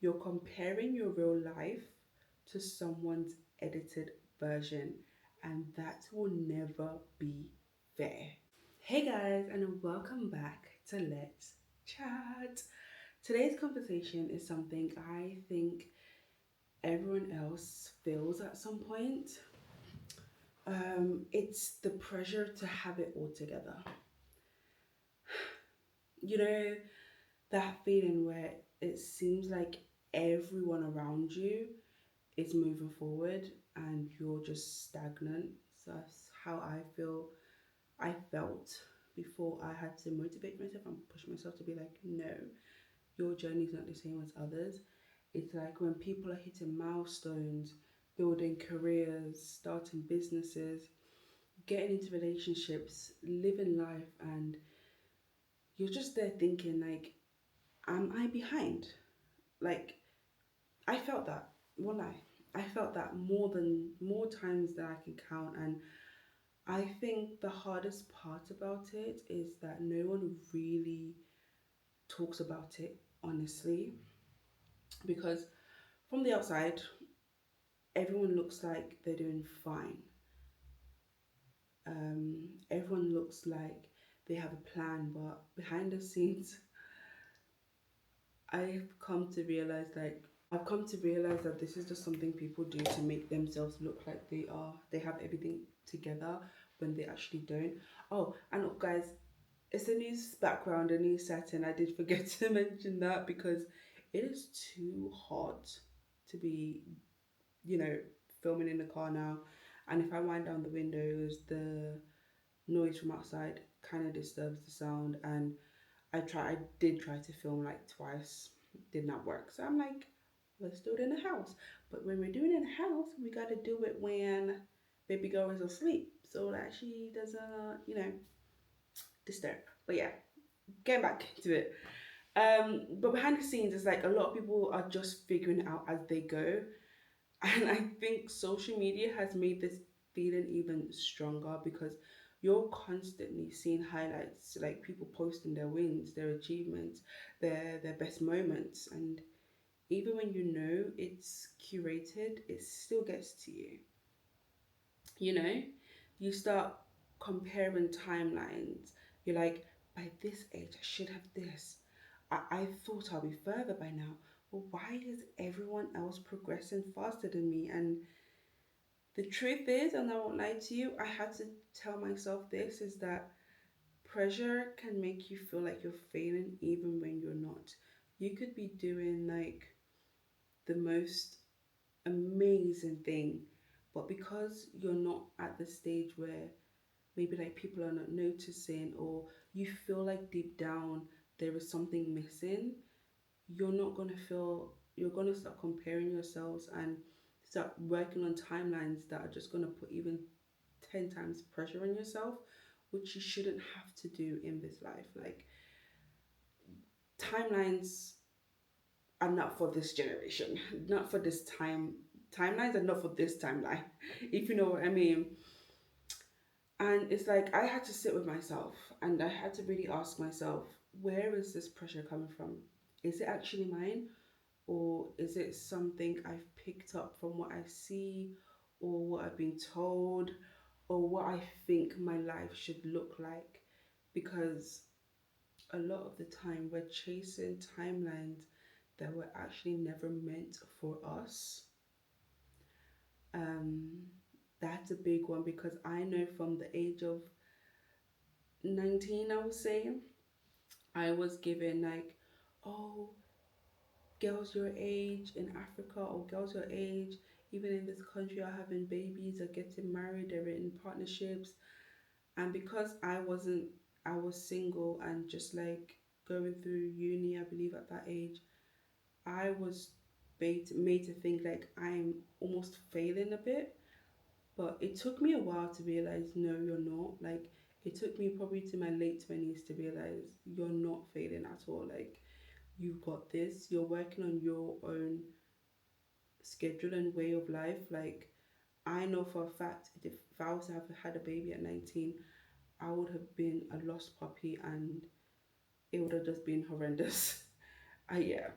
You're comparing your real life to someone's edited version, and that will never be fair. Hey guys, and welcome back to Let's Chat. Today's conversation is something I think everyone else feels at some point. It's the pressure to have it all together. You know, that feeling where it seems like everyone around you is moving forward and you're just stagnant. So that's how I felt before I had to motivate myself and push myself to be like, no, your journey is not the same as others. It's like when people are hitting milestones, building careers, starting businesses, getting into relationships, living life, and you're just there thinking like, am I behind? Like, I felt that. Won't lie. I felt that more times than I can count, and I think the hardest part about it is that no one really talks about it honestly, because from the outside, everyone looks like they're doing fine. Everyone looks like they have a plan, but behind the scenes, I've come to realize like I've come to realize that this is just something people do to make themselves look like they have everything together when they actually don't. Oh, and look, guys, it's a new background, a new setting. I did forget to mention that because it is too hot to be, you know, filming in the car now. And if I wind down the windows, the noise from outside kind of disturbs the sound. And I did try to film like twice, did not work. So I'm like, let's do it in the house. But when we're doing it in the house, we got to do it when baby girl is asleep so that she doesn't, disturb. But yeah, getting back to it. But behind the scenes, it's like a lot of people are just figuring it out as they go. And I think social media has made this feeling even stronger because you're constantly seeing highlights, like people posting their wins, their achievements, their best moments. And even when you know it's curated, it still gets to you. You know, you start comparing timelines. You're like, by this age, I should have this. I thought I'll be further by now. But why is everyone else progressing faster than me? And the truth is, and I won't lie to you, I had to tell myself this is that pressure can make you feel like you're failing even when you're not. You could be doing like the most amazing thing, but because you're not at the stage where maybe like people are not noticing or you feel like deep down there is something missing, you're gonna start comparing yourselves and start working on timelines that are just gonna put even 10 times pressure on yourself, which you shouldn't have to do in this life. Like, timelines are not for this generation, not for this time. Timelines are not for this timeline, if you know what I mean. And it's like I had to sit with myself and I had to really ask myself, where is this pressure coming from? Is it actually mine? Or is it something I've picked up from what I see or what I've been told or what I think my life should look like? Because a lot of the time we're chasing timelines that were actually never meant for us. Um, that's a big one because I know from the age of 19, I would say, I was given like, oh, girls your age in Africa or girls your age, even in this country, are having babies, are getting married, they're in partnerships. And because I was single and just like going through uni, I believe at that age, I was made to think like I'm almost failing a bit. But it took me a while to realize, no, you're not. Like, it took me probably to my late 20s to realize you're not failing at all. Like, you've got this, you're working on your own schedule and way of life. Like, I know for a fact if I was to have had a baby at 19, I would have been a lost puppy and it would have just been horrendous. Yeah.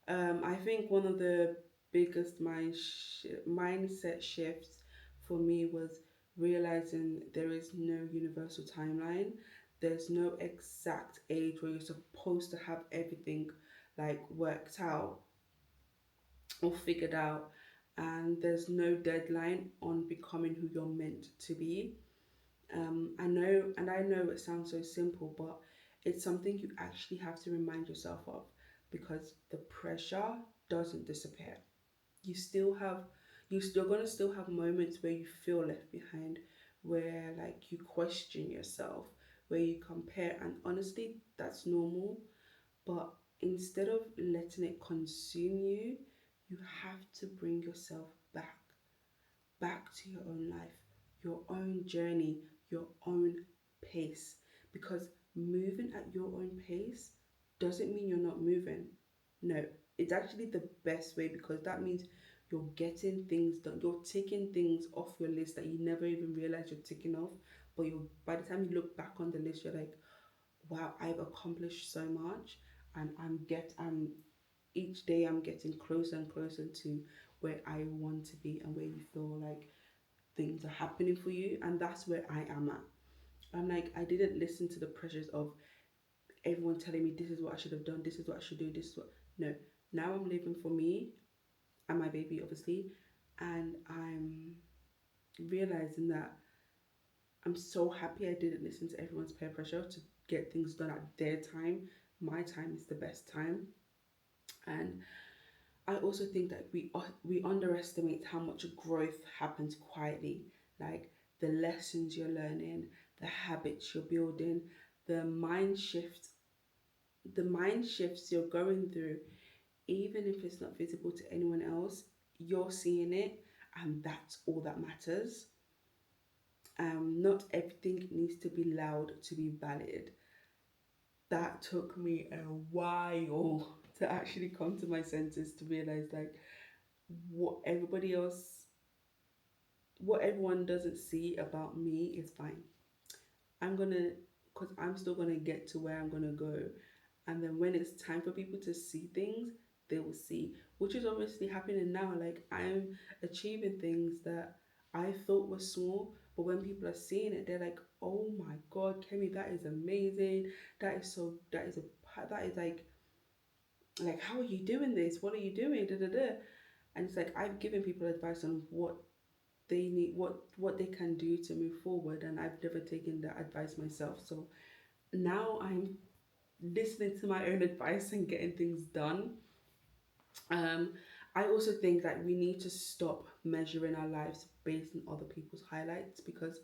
I think one of the biggest mindset shifts for me was realizing there is no universal timeline. There's no exact age where you're supposed to have everything like worked out or figured out, and there's no deadline on becoming who you're meant to be. I know it sounds so simple, but it's something you actually have to remind yourself of because the pressure doesn't disappear. You still have, you're still gonna still have moments where you feel left behind, where like you question yourself, where you compare, and honestly, that's normal. But instead of letting it consume you, you have to bring yourself back to your own life, your own journey, your own pace. Because moving at your own pace doesn't mean you're not moving. No, it's actually the best way because that means you're getting things done. You're taking things off your list that you never even realized you're ticking off. But you, by the time you look back on the list, you're like, wow, I've accomplished so much, and I'm each day I'm getting closer and closer to where I want to be and where you feel like things are happening for you, and that's where I am at. I'm like, I didn't listen to the pressures of everyone telling me this is what I should have done, this is what I should do, this is what. No, now I'm living for me and my baby, obviously, and I'm realizing that I'm so happy I didn't listen to everyone's peer pressure to get things done at their time. My time is the best time, and I also think that we underestimate how much growth happens quietly, like the lessons you're learning, the habits you're building, the mind shift, the mind shifts you're going through, even if it's not visible to anyone else, you're seeing it, and that's all that matters. Not everything needs to be loud to be valid. That took me a while to actually come to my senses to realize like what everybody else what everyone doesn't see about me is fine. I'm gonna, because I'm still gonna get to where I'm gonna go. And then when it's time for people to see things, they will see, which is obviously happening now. Like I'm achieving things that I thought were small, but when people are seeing it, they're like, "Oh my God, Kemi, that is amazing. That is so. That is like how are you doing this? What are you doing? Da da da." And it's like I've given people advice on what they need, what they can do to move forward, and I've never taken that advice myself. So now I'm listening to my own advice and getting things done. um, I also think that we need to stop measuring our lives based on other people's highlights because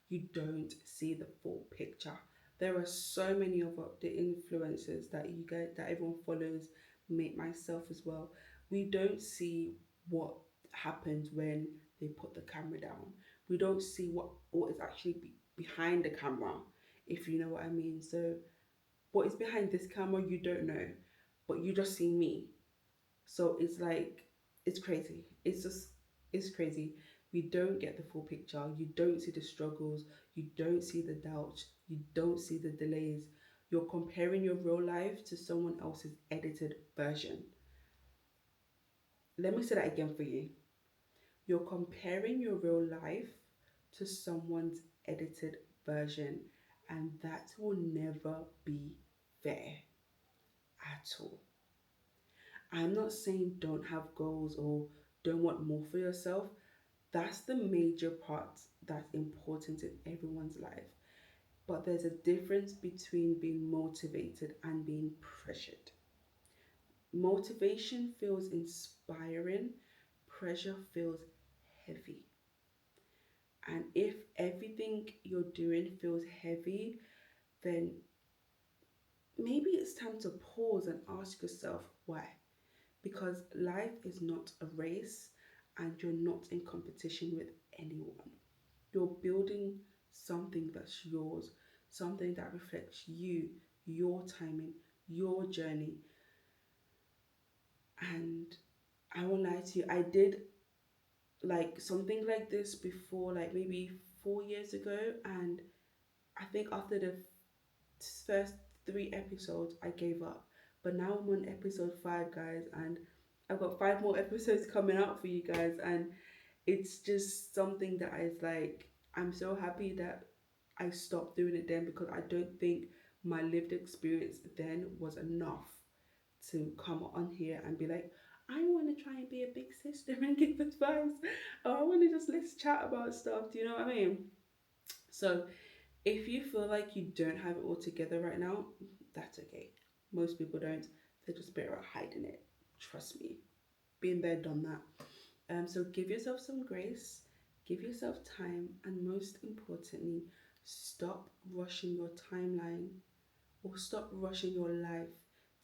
you don't see the full picture. There are so many of the influencers that you get that everyone follows, make myself as well. We don't see what happens when they put the camera down. We don't see what is actually behind the camera, if you know what I mean. So what is behind this camera, you don't know, but you just see me. So it's like, it's crazy. It's crazy. We don't get the full picture. You don't see the struggles. You don't see the doubts. You don't see the delays. You're comparing your real life to someone else's edited version. Let me say that again for you. You're comparing your real life to someone's edited version, and that will never be fair at all. I'm not saying don't have goals or don't want more for yourself. That's the major part that's important in everyone's life. But there's a difference between being motivated and being pressured. Motivation feels inspiring, pressure feels heavy. And if everything you're doing feels heavy, then maybe it's time to pause and ask yourself why. Because life is not a race and you're not in competition with anyone. You're building something that's yours, something that reflects you, your timing, your journey. And I won't lie to you, I did like something like this before, like maybe 4 years ago. And I think after the first three episodes, I gave up But now I'm on episode 5, guys, and I've got 5 more episodes coming out for you guys. And it's just something that is like, I'm so happy that I stopped doing it then, because I don't think my lived experience then was enough to come on here and be like, I want to try and be a big sister and give advice, or I want to just let's chat about stuff. Do you know what I mean? So if you feel like you don't have it all together right now, that's okay. Most people don't. They're just better at hiding it. Trust me. Been there, done that. So give yourself some grace, give yourself time, and most importantly, stop rushing your timeline, or stop rushing your life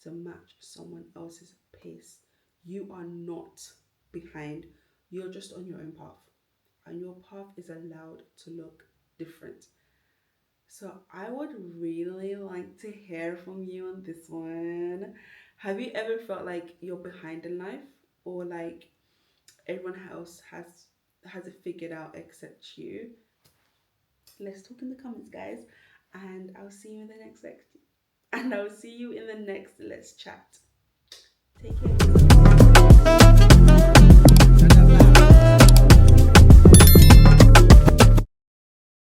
to match someone else's pace. You are not behind, you're just on your own path, and your path is allowed to look different. So I would really like to hear from you on this one. Have you ever felt like you're behind in life, or like everyone else has it figured out except you? Let's talk in the comments, guys, and I'll see you in the next section. And I'll see you in the next Let's Chat. Take care.